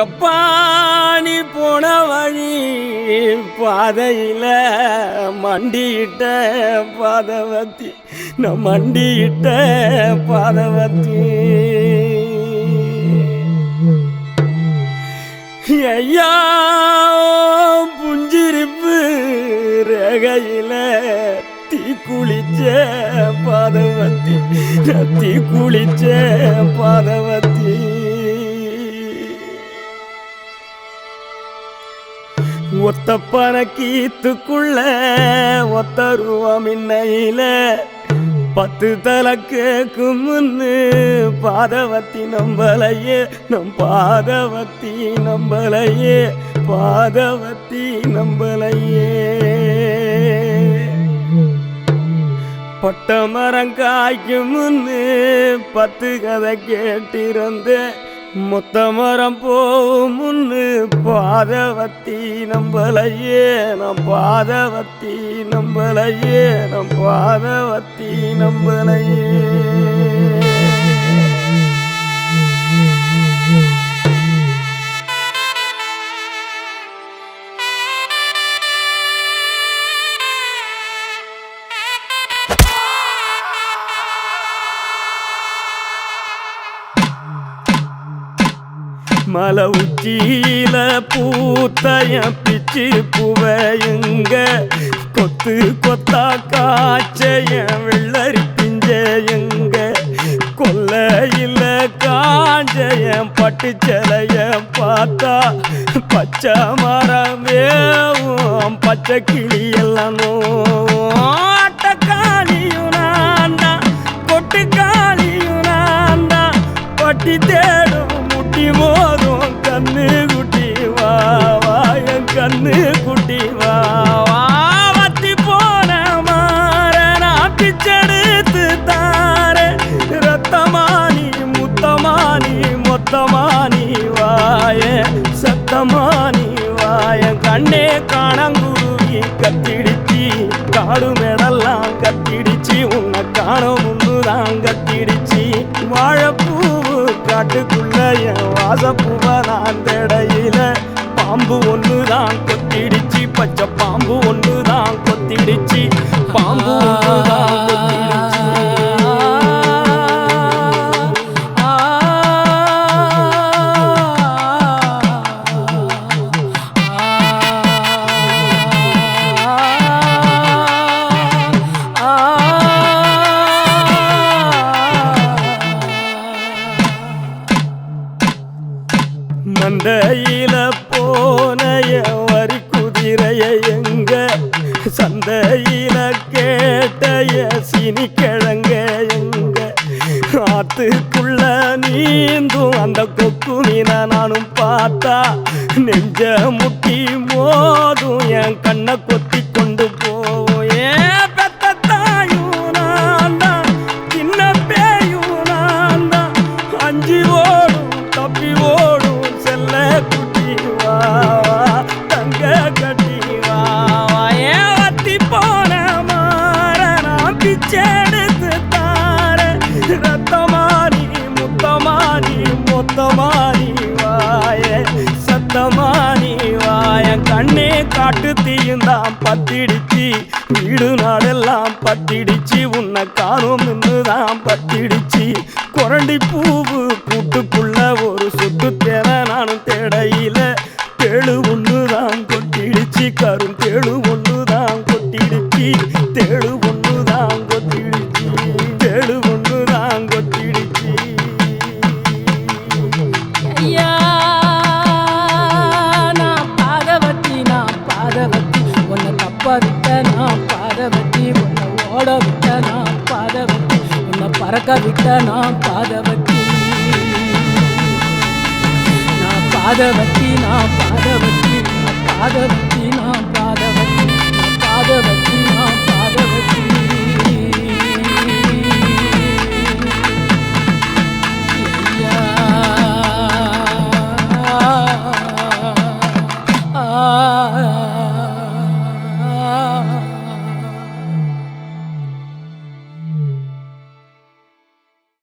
எப்பா நீ போன வழி பாதையில மண்டியிட்ட பாதவத்தி நான் மண்டியிட்ட பாதவத்தி ஐயா புஞ்சிருப்பு ரகையில தீ குளிச்ச பாதவத்தி தீ குளிச்ச பாதவத்தி ஒத்த பணக்கீத்துக்குள்ள ஒத்த ரூபம் இன்னையில 10 தலை கேக்கும் முன்னு பாதவத்தி நம்பலையே நம் பாதவத்தி நம்பலையே பாதவத்தி நம்பலையே பட்ட மரம் காய்க்கும் முன்னு 10 கதை கேட்டிருந்தேன் மொத்த மரம் போகும் முன்னு பாதவத்தி நம்பலையே நம் பாதவத்தி நம்பலையே நம் பாதவத்தி நம்பலையே மலை உச்சியில பூத்தைய பிச்சு புவையுங்க கொத்து கொத்தா காய்ச்சைய வெள்ளரி பிஞ்சையுங்க கொல்லையில காஞ்சைய பட்டு சிலைய பார்த்தா பச்சை மரமேவும் பச்சை கிளியெல்லாம் ஆட்டக்காளியும் நான்டா கொட்டுக்காளியும் நான்டா பட்டி தேடும் மோதும் கண்ணு குட்டி வா என் கண்ணு குட்டி வா வத்தி போன மாற நான் பிச்செடுத்து தார ரத்தமானி முத்தமானி மொத்தமானி வாய சத்தமானி வாய கண்ணே காணங்குருவி கத்திடிச்சி காடு மேடெல்லாம் கத்திடிச்சி உன்னை காண முன்னுதான் கத்திடிச்சி வாழைப்பூவு காட்டுக்குள்ள என் வாசப்பூவ நான் தேடையில பாம்பு ஒண்ணுதான் கொத்திடிச்சு பச்சை பாம்பு ஒண்ணுதான் கொத்திடிச்சு பாம்பு ஒண்ணுதான் கொத்திடிச்சு மந்தையில போனைய வரி குதிரைய எங்க சந்தையில கேட்டைய சினி கிழங்க எங்க ஆத்துக்குள்ள நீந்தும் அந்த கொக்கு மீன நானும் பார்த்தா நெஞ்ச முட்டி மோதும் என் கண்ணை கொத்தி கொண்டு போவோம் ஏன் பெத்த தாயும் நான் தான் சின்ன பேயும் நான் தான் அஞ்சு ஓடும் தப்பி ஓடும் செல்ல குட்டி வா தங்க கட்டி வா ஏன் வத்தி போன மாற நான் பிச்செடுத்து தார ரத்தமானி முத்தமானி மொத்தமானி வாய சத்தமானி வாய கண்ணே காட்டு தீயுந்தான் பத்திடிச்சு வீடு நாடெல்லாம் பத்திடிச்சு உன்னை காணும் நின்றுதான் பத்திடிச்சு குரண்டி பூவு கூட்டுக்குள்ள ஒரு சுத்து தேர நானும் தேடையில தேழு ஒண்ணுதான் கொட்டிடுச்சு கரும் தேழு ஒண்ணுதான் கொட்டிடுச்சு தேழு ஒண்ணுதான் கொட்டிடுச்சு தேழு ஒண்ணுதான் கொட்டிடுச்சு ஐயா நான் பாதவத்தி உன்னை தப்ப விட்ட நான் பாதவத்தி உன்னை ஓட விட்ட நான் பாதவத்தி உன்னை பறக்க விட்ட நான் பாதவத்தி நான் பாதவத்தி